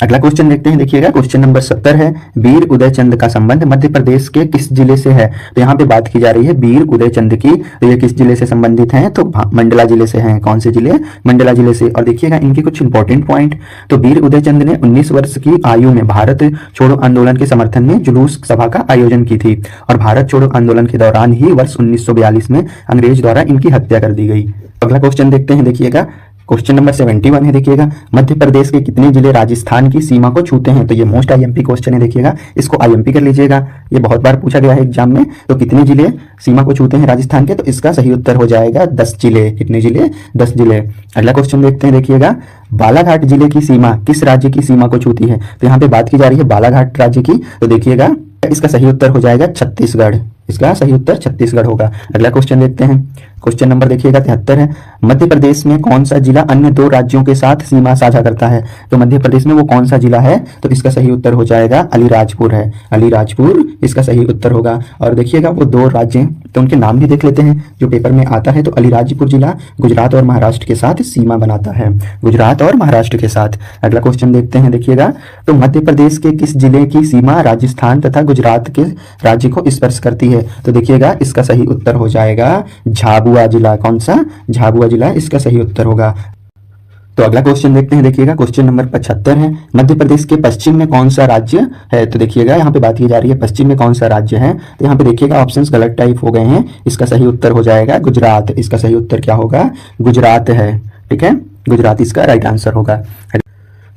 अगला क्वेश्चन देखते हैं, देखिएगा क्वेश्चन नंबर 70 है, वीर उदयचंद का संबंध मध्य प्रदेश के किस जिले से है? तो यहाँ पे बात की जा रही है वीर उदयचंद की, तो ये किस जिले से संबंधित हैं? तो मंडला जिले से हैं। कौन से जिले? मंडला जिले से। और देखिएगा इनके कुछ इंपॉर्टेंट पॉइंट, तो वीर उदयचंद ने 19 वर्ष की आयु में भारत छोड़ो आंदोलन के समर्थन में जुलूस सभा का आयोजन की थी, और भारत छोड़ो आंदोलन के दौरान ही वर्ष 1942 में अंग्रेज द्वारा इनकी हत्या कर दी गई। अगला क्वेश्चन देखते हैं, देखिएगा क्वेश्चन नंबर 71 है। देखिएगा मध्य प्रदेश के कितने जिले राजस्थान की सीमा को छूते हैं? तो ये मोस्ट IMP क्वेश्चन है देखिएगा, इसको IMP कर लीजिएगा, ये बहुत बार पूछा गया है एग्जाम में। तो कितने जिले सीमा को छूते हैं राजस्थान के? तो इसका सही उत्तर हो जाएगा 10 जिले। कितने जिले? 10 जिले। अगला क्वेश्चन देखते हैं, देखिएगा बालाघाट जिले की सीमा किस राज्य की सीमा को छूती है? तो यहाँ पे बात की जा रही है बालाघाट राज्य की, तो देखिएगा इसका सही उत्तर हो जाएगा छत्तीसगढ़। इसका सही उत्तर छत्तीसगढ़ होगा। अगला क्वेश्चन देखते हैं, क्वेश्चन नंबर देखिएगा 73 है, मध्य प्रदेश में कौन सा जिला अन्य 2 राज्यों के साथ सीमा साझा करता है? तो मध्य प्रदेश में वो कौन सा जिला है? तो इसका सही उत्तर हो जाएगा अलीराजपुर है। अलीराजपुर इसका सही उत्तर होगा। और देखिएगा वो 2 राज्य, तो उनके नाम भी देख लेते हैं जो पेपर में आता है। तो अलीराजपुर जिला गुजरात और महाराष्ट्र के साथ सीमा बनाता है, गुजरात और महाराष्ट्र के साथ। अगला क्वेश्चन देखते हैं, देखिएगा तो मध्य प्रदेश के किस जिले की सीमा राजस्थान तथा गुजरात के राज्य को स्पर्श करती है? तो देखिएगा इसका सही उत्तर हो जाएगा झाबुआ जिला। कौन सा? झाबुआ जिला इसका सही उत्तर होगा। तो अगला क्वेश्चन देखते हैं, देखिएगा क्वेश्चन नंबर 75 है, मध्य प्रदेश के पश्चिम में कौन सा राज्य है? तो देखिएगा यहाँ पे बात की जा रही है पश्चिम में कौन सा राज्य है, तो यहाँ पे देखिएगा ऑप्शंस गलत टाइप हो गए हैं। इसका सही उत्तर हो जाएगा गुजरात। इसका सही उत्तर क्या होगा? गुजरात है। ठीक है, गुजरात इसका राइट आंसर होगा।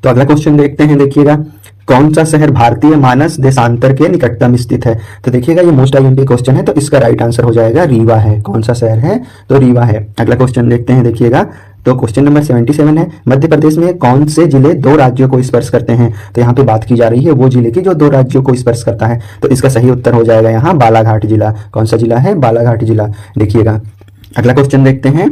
तो अगला क्वेश्चन देखते हैं, देखिएगा कौन सा शहर भारतीय मानस देशांतर के निकटतम स्थित है? तो देखिएगा ये मोस्ट IMP क्वेश्चन है, तो इसका राइट आंसर हो जाएगा रीवा है। कौन सा शहर है? तो रीवा है। अगला क्वेश्चन देखते हैं, देखिएगा तो क्वेश्चन नंबर 77 है, मध्य प्रदेश में कौन से जिले 2 राज्यों को स्पर्श करते हैं? तो यहाँ पे बात की जा रही है वो जिले की जो 2 राज्यों को स्पर्श करता है, तो इसका सही उत्तर हो जाएगा यहाँ बालाघाट जिला। कौन सा जिला है? बालाघाट जिला। देखिएगा अगला क्वेश्चन देखते हैं,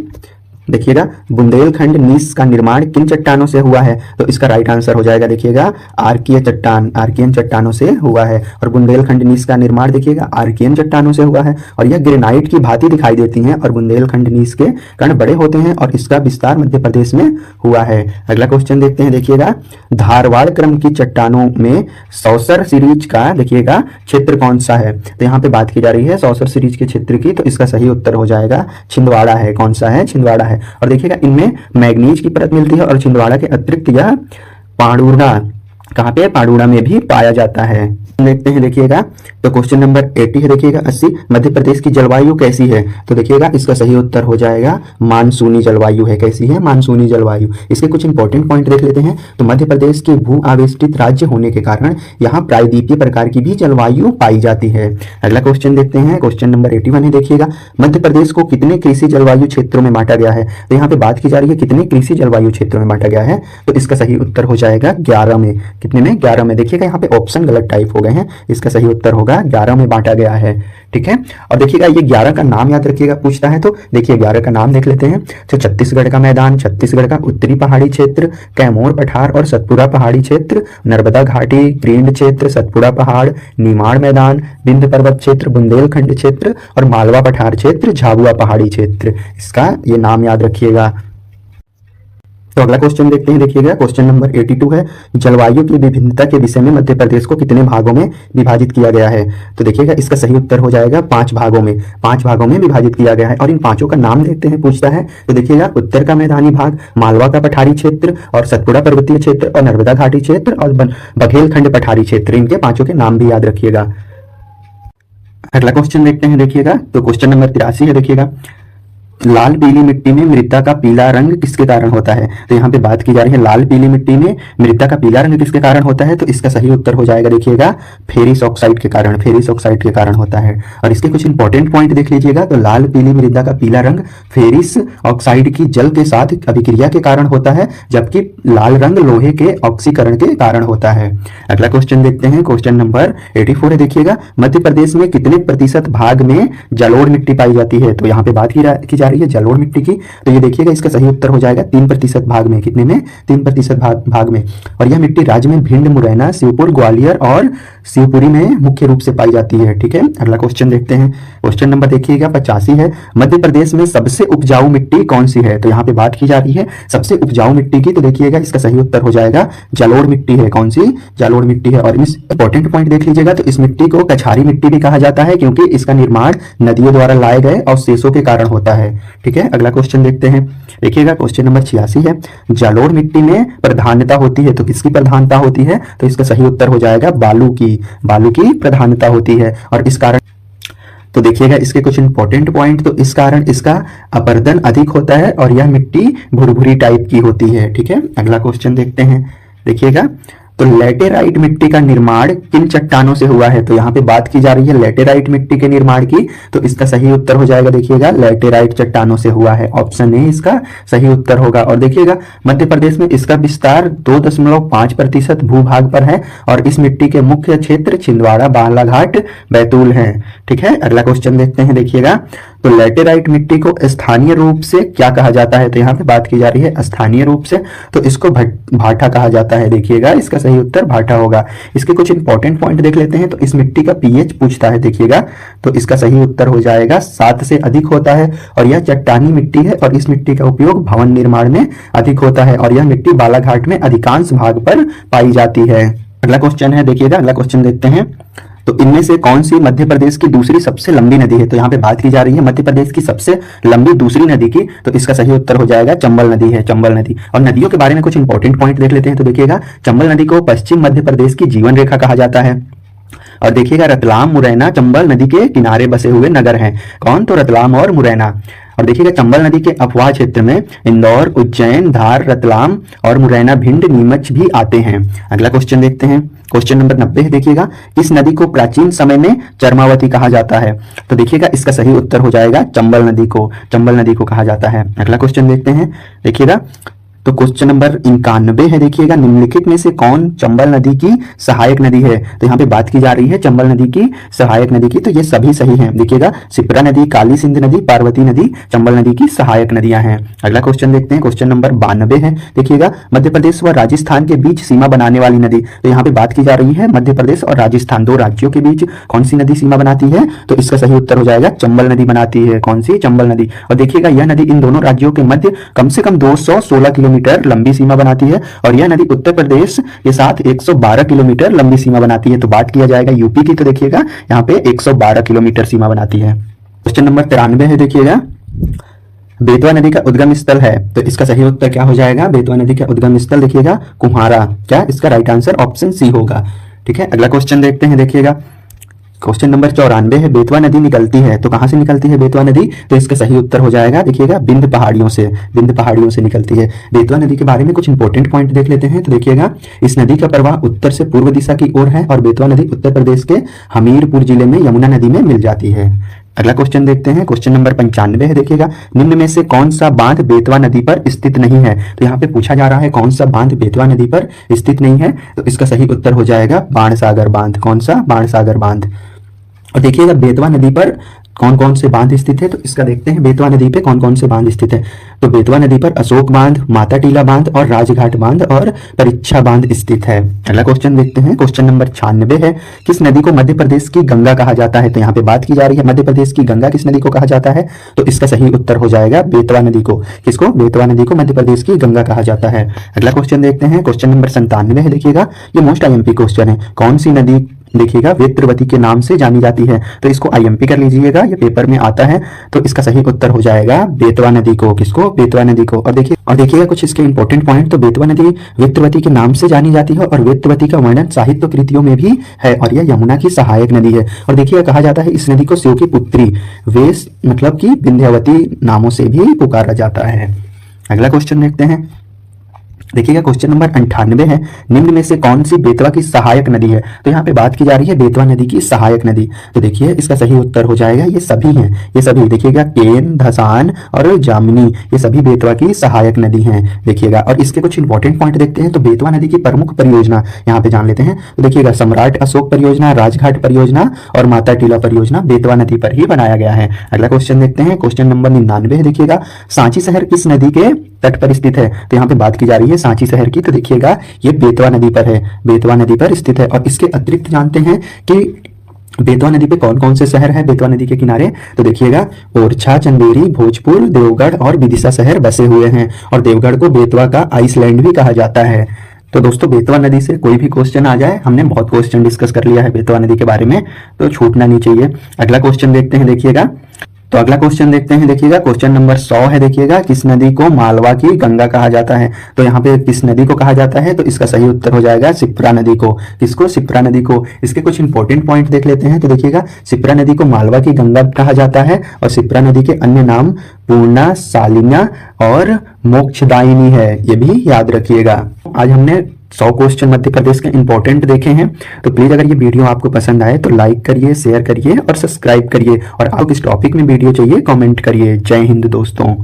देखिएगा बुंदेलखंड नीस का निर्माण किन चट्टानों से हुआ है? तो इसका राइट आंसर हो जाएगा देखिएगा आर्कियन चट्टानों से हुआ है। और बुंदेलखंड नीस का निर्माण देखिएगा आर्कियन चट्टानों से हुआ है, और यह ग्रेनाइट की भांति दिखाई देती हैं, और बुंदेलखंड नीस के कण बड़े होते हैं, और इसका विस्तार मध्य प्रदेश में हुआ है। अगला क्वेश्चन देखते हैं, देखिएगा धारवाड़ क्रम की चट्टानों में सौसर सीरीज का देखिएगा क्षेत्र कौन सा है? तो यहाँ पे बात की जा रही है सौसर सीरीज के क्षेत्र की, तो इसका सही उत्तर हो जाएगा छिंदवाड़ा है। कौन सा है? छिंदवाड़ा है। और देखिएगा इनमें मैग्नीज की परत मिलती है, और छिंदवाड़ा के अतिरिक्त यह पांडुर्णा, कहाँ पे? पांडुर्णा में भी पाया जाता है। देखते हैं, देखिएगा तो क्वेश्चन नंबर 80 है, देखिएगा 80 मध्य प्रदेश की जलवायु कैसी है? तो देखिएगा इसका सही उत्तर हो जाएगा मानसूनी जलवायु है। कैसी है? मानसूनी जलवायु। इसके कुछ इंपॉर्टेंट पॉइंट देख लेते हैं। तो मध्य प्रदेश के भू आवेष्टित राज्य होने के कारण यहाँ प्रायद्वीपीय प्रकार की भी जलवायु पाई जाती है। अगला क्वेश्चन देखते हैं, क्वेश्चन नंबर 81 है, देखिएगा मध्य प्रदेश को कितने कृषि जलवायु क्षेत्रों में बांटा गया है? तो यहाँ पे बात की जा रही है कितने कृषि जलवायु क्षेत्रों में बांटा गया है, तो इसका सही उत्तर हो जाएगा 11 में। कितने में? 11 में। देखिएगा यहाँ पे ऑप्शन गलत टाइप हो गए हैं, इसका सही उत्तर होगा 11 में बांटा गया है। ठीक है, और देखिएगा ये 11 का नाम याद रखिएगा, पूछता है तो देखिए 11 का नाम देख लेते हैं। तो छत्तीसगढ़ का मैदान, छत्तीसगढ़ का उत्तरी पहाड़ी क्षेत्र, कैमूर पठार और सतपुड़ा पहाड़ी क्षेत्र, नर्मदा घाटी, ग्रीन क्षेत्र, सतपुड़ा पहाड़, निमाड़ मैदान, विंध्य पर्वत क्षेत्र, बुंदेलखंड क्षेत्र और मालवा पठार क्षेत्र, झाबुआ पहाड़ी क्षेत्र। इसका ये नाम याद रखिएगा। तो अगला क्वेश्चन देखते हैं, देखिएगा क्वेश्चन नंबर 82 है, जलवायु की विभिन्नता के विषय में मध्य प्रदेश को कितने भागों में विभाजित किया गया है? तो देखिएगा इसका सही उत्तर हो जाएगा 5 भागों में, 5 भागों में विभाजित किया गया है। और इन पांचों का नाम देखते हैं, पूछता है। तो देखिएगा उत्तर का मैदानी भाग, मालवा का पठारी क्षेत्र और सतपुड़ा पर्वतीय क्षेत्र और नर्मदा घाटी क्षेत्र और बघेलखंड पठारी क्षेत्र, इनके पांचों के नाम भी याद रखिएगा। अगला क्वेश्चन देखते हैं, देखिएगा तो क्वेश्चन नंबर 83 है, देखिएगा लाल पीली मिट्टी में मृदा का पीला रंग किसके कारण होता है? तो यहाँ पे बात की जा रही है लाल पीली मिट्टी में मृदा का पीला रंग किसके कारण होता है? तो इसका सही उत्तर हो जाएगा देखिएगा फेरिस ऑक्साइड के कारण, फेरिस ऑक्साइड के कारण होता है। और इसके कुछ इंपॉर्टेंट पॉइंट देख लीजिएगा। तो लाल पीली मृदा का पीला रंग फेरिस ऑक्साइड की जल के साथ अभिक्रिया के कारण होता है, जबकि लाल रंग लोहे के ऑक्सीकरण के कारण होता है। अगला क्वेश्चन देखते हैं, क्वेश्चन नंबर 84 है, देखिएगा मध्य प्रदेश में कितने प्रतिशत भाग में जलोढ़ मिट्टी पाई जाती है? तो यहाँ पे बात की जा रही है जलोढ़ मिट्टी की। तो ये देखिएगा इसका सही उत्तर हो जाएगा 3% भाग में। कितने में? 3% भाग में। और यह मिट्टी राज्य में भिंड, मुरैना, शिवपुर, ग्वालियर और शिवपुरी में मुख्य रूप से पाई जाती है। ठीक है, अगला क्वेश्चन देखते हैं, क्वेश्चन नंबर देखिएगा 85 है, मध्य प्रदेश में सबसे उपजाऊ मिट्टी कौन सी है? तो यहाँ पे बात की जा रही है सबसे उपजाऊ मिट्टी की। तो देखिएगा इसका सही उत्तर हो जाएगा जलोढ़ मिट्टी है। कौन सी? जलोढ़ मिट्टी है। और इस इंपॉर्टेंट पॉइंट देख लीजिएगा, तो इस मिट्टी को कछारी मिट्टी भी कहा जाता है, क्योंकि इसका निर्माण नदियों द्वारा लाए गए अवशेषों के कारण होता है। ठीक है, अगला क्वेश्चन देखते हैं, देखिएगा क्वेश्चन नंबर 86 है, जलोढ़ मिट्टी में प्रधानता होती है। तो किसकी प्रधानता होती है? तो इसका सही उत्तर हो जाएगा बालू की, बालू की प्रधानता होती है। और इस कारण तो देखिएगा इसके कुछ इंपॉर्टेंट पॉइंट, तो इस कारण इसका अपरदन अधिक होता है और यह मिट्टी भुरभुरी टाइप की होती है। ठीक है, अगला क्वेश्चन देखते हैं, देखिएगा तो लैटेराइट मिट्टी का निर्माण किन चट्टानों से हुआ है? तो यहाँ पे बात की जा रही है लैटेराइट मिट्टी के निर्माण की। तो इसका सही उत्तर हो जाएगा देखिएगा लैटेराइट चट्टानों से हुआ है। ऑप्शन ए इसका सही उत्तर होगा। और देखिएगा मध्य प्रदेश में इसका विस्तार 2.5% भूभाग पर है और इस मिट्टी के मुख्य क्षेत्र छिंदवाड़ा, बालाघाट, बैतूल है। ठीक है, अगला क्वेश्चन देखते हैं, देखिएगा तो लैटेराइट मिट्टी को स्थानीय रूप से क्या कहा जाता है? तो यहाँ पे बात की जा रही है स्थानीय रूप से, तो इसको भाटा कहा जाता है। देखिएगा इसका सही उत्तर भाटा होगा। इसके कुछ इंपॉर्टेंट पॉइंट देख लेते हैं। तो इस मिट्टी का पीएच पूछता है, देखिएगा तो इसका सही उत्तर हो जाएगा 7 से अधिक होता है। और यह चट्टानी मिट्टी है और इस मिट्टी का उपयोग भवन निर्माण में अधिक होता है और यह मिट्टी बालाघाट में अधिकांश भाग पर पाई जाती है। अगला क्वेश्चन है, देखिएगा अगला क्वेश्चन देखते हैं, तो इनमें से कौन सी मध्य प्रदेश की दूसरी सबसे लंबी नदी है? तो यहाँ पे बात की जा रही है मध्य प्रदेश की सबसे लंबी दूसरी नदी की। तो इसका सही उत्तर हो जाएगा चंबल नदी है, चंबल नदी। और नदियों के बारे में कुछ इंपॉर्टेंट पॉइंट देख लेते हैं। तो देखिएगा चंबल नदी को पश्चिम मध्य प्रदेश की जीवन रेखा कहा जाता है। और देखिएगा रतलाम, मुरैना चंबल नदी के किनारे बसे हुए नगर हैं। कौन? तो रतलाम और मुरैना। और देखिएगा चंबल नदी के अफवाह क्षेत्र में इंदौर, उज्जैन, धार, रतलाम और मुरैना, भिंड, नीमच भी आते हैं। अगला क्वेश्चन देखते हैं, क्वेश्चन नंबर 90 है, देखिएगा इस नदी को प्राचीन समय में चरमावती कहा जाता है। तो देखिएगा इसका सही उत्तर हो जाएगा चंबल नदी को, चंबल नदी को कहा जाता है। अगला क्वेश्चन देखते हैं, देखिएगा तो क्वेश्चन नंबर 91 है, देखिएगा निम्नलिखित में से कौन चंबल नदी की सहायक नदी है? तो यहाँ पे बात की जा रही है चंबल नदी की सहायक नदी की। तो ये सभी सही हैं। देखिएगा शिप्रा नदी, काली सिंध नदी, पार्वती नदी चंबल नदी की सहायक नदियां हैं। अगला क्वेश्चन देखते हैं, क्वेश्चन नंबर 92 है, देखिएगा मध्य प्रदेश व राजस्थान के बीच सीमा बनाने वाली नदी। तो यहाँ पे बात की जा रही है मध्य प्रदेश और राजस्थान, दो राज्यों के बीच कौन सी नदी सीमा बनाती है? तो इसका सही उत्तर हो जाएगा चंबल नदी बनाती है। कौन सी? चंबल नदी। और देखिएगा यह नदी इन दोनों राज्यों के मध्य कम से कम 216 किलोमीटर लंबी सीमा बनाती है और यह नदी उत्तर प्रदेश के साथ 112 किलोमीटर लंबी सीमा बनाती है। तो बात किया जाएगा यूपी की, तो देखिएगा यहाँ पे 112 किलोमीटर सीमा बनाती है। क्वेश्चन नंबर 93 है, देखिएगा बेतवा नदी का उद्गम स्थल है। तो इसका सही उत्तर क्या हो जाएगा? बेतवा नदी का उद्गम स्थल देखिएगा कुम्हारा। क्या इसका राइट आंसर ऑप्शन सी होगा। ठीक है, अगला क्वेश्चन देखते हैं, देखिएगा क्वेश्चन नंबर 94 है, बेतवा नदी निकलती है। तो कहां से निकलती है बेतवा नदी? तो इसका सही उत्तर हो जाएगा देखिएगा विंध्य पहाड़ियों से, विंध्य पहाड़ियों से निकलती है। बेतवा नदी के बारे में कुछ इंपॉर्टेंट पॉइंट देख लेते हैं। तो देखिएगा इस नदी का प्रवाह उत्तर से पूर्व दिशा की ओर है और बेतवा नदी उत्तर प्रदेश के हमीरपुर जिले में यमुना नदी में मिल जाती है। अगला क्वेश्चन देखते हैं, क्वेश्चन नंबर 95 है। देखिएगा, निम्न में से कौन सा बांध बेतवा नदी पर स्थित नहीं है? तो यहाँ पे पूछा जा रहा है कौन सा बांध बेतवा नदी पर स्थित नहीं है, तो इसका सही उत्तर हो जाएगा बाणसागर बांध। कौन सा? बाणसागर बांध। और देखिएगा बेतवा नदी पर कौन कौन से बांध स्थित है, तो इसका देखते हैं बेतवा नदी पे कौन कौन से बांध स्थित है। तो बेतवा नदी पर अशोक बांध, माता टीला बांध और राजघाट बांध और परीक्षा बांध स्थित है। अगला क्वेश्चन देखते हैं, क्वेश्चन नंबर 96 है। किस नदी को मध्य प्रदेश की गंगा कहा जाता है? तो यहाँ पे बात की जा रही है मध्य प्रदेश की गंगा किस नदी को कहा जाता है, तो इसका सही उत्तर हो जाएगा बेतवा नदी को। किसको? बेतवा नदी को मध्य प्रदेश की गंगा कहा जाता है। अगला क्वेश्चन देखते हैं, क्वेश्चन नंबर 97 है। देखिएगा, ये मोस्ट आईएमपी क्वेश्चन है। कौन सी नदी देखिएगा वेत्रवती के नाम से जानी जाती है? तो इसको आईएमपी कर लीजिएगा, ये पेपर में आता है। तो इसका सही उत्तर हो जाएगा बेतवा नदी को। किसको? बेतवा नदी को। और देखिएगा कुछ इसके इंपॉर्टेंट पॉइंट। तो बेतवा नदी वेत्रवती के नाम से जानी जाती है और वेत्रवती का वर्णन साहित्य कृतियों में भी है और यह यमुना की सहायक नदी है। और देखिएगा कहा जाता है इस नदी को शिव की पुत्री वेश मतलब की विंध्यवती नामों से भी पुकारा जाता है। अगला क्वेश्चन देखते हैं, देखिएगा क्वेश्चन नंबर 98 है। निम्न में से कौन सी बेतवा की सहायक नदी है? तो यहाँ पे बात की जा रही है बेतवा नदी की सहायक नदी। तो देखिए इसका सही उत्तर हो जाएगा, ये सभी हैं, ये सभी देखिएगा केन, धसान और जामिनी, ये सभी बेतवा की सहायक नदी हैं। देखिएगा, और इसके कुछ इंपॉर्टेंट पॉइंट देखते हैं। तो बेतवा नदी की प्रमुख परियोजना यहाँ पे जान लेते हैं। तो देखिएगा सम्राट अशोक परियोजना, राजघाट परियोजना और माता टीला परियोजना बेतवा नदी पर ही बनाया गया है। अगला क्वेश्चन देखते हैं, क्वेश्चन नंबर 99 है। देखिएगा, सांची शहर किस नदी के तट पर स्थित है? तो यहाँ पे बात की जा रही है सांची शहर की। तो देखिएगा ये बेतवा नदी पर है, बेतवा नदी पर स्थित है। और इसके अतिरिक्त जानते हैं कि बेतवा नदी पे कौन कौन से शहर है बेतवा नदी के किनारे? तो देखिएगा ओरछा, चंदेरी, भोजपुर, देवगढ़ और विदिशा शहर बसे हुए हैं। और देवगढ़ को बेतवा का आइसलैंड भी कहा जाता है। तो दोस्तों बेतवा नदी से कोई भी क्वेश्चन आ जाए, हमने बहुत क्वेश्चन डिस्कस कर लिया है बेतवा नदी के बारे में, तो छूटना नहीं चाहिए। अगला क्वेश्चन देखते हैं, देखिएगा तो अगला क्वेश्चन देखते हैं। देखिएगा क्वेश्चन नंबर 100 है। देखिएगा, किस नदी को मालवा की गंगा कहा जाता है? तो यहाँ पे किस नदी को कहा जाता है, तो इसका सही उत्तर हो जाएगा शिप्रा नदी को। किसको? शिप्रा नदी को। इसके कुछ इंपॉर्टेंट पॉइंट देख लेते हैं। तो देखिएगा शिप्रा नदी को मालवा की गंगा कहा जाता है और शिप्रा नदी के अन्य नाम पूर्णा, शालिना और मोक्षदायिनी है, ये भी याद रखिएगा। आज हमने 100 क्वेश्चन मध्य प्रदेश के इंपॉर्टेंट देखे हैं। तो प्लीज अगर ये वीडियो आपको पसंद आए तो लाइक करिए, शेयर करिए और सब्सक्राइब करिए। और आपको किस टॉपिक में वीडियो चाहिए कमेंट करिए। जय हिंद दोस्तों।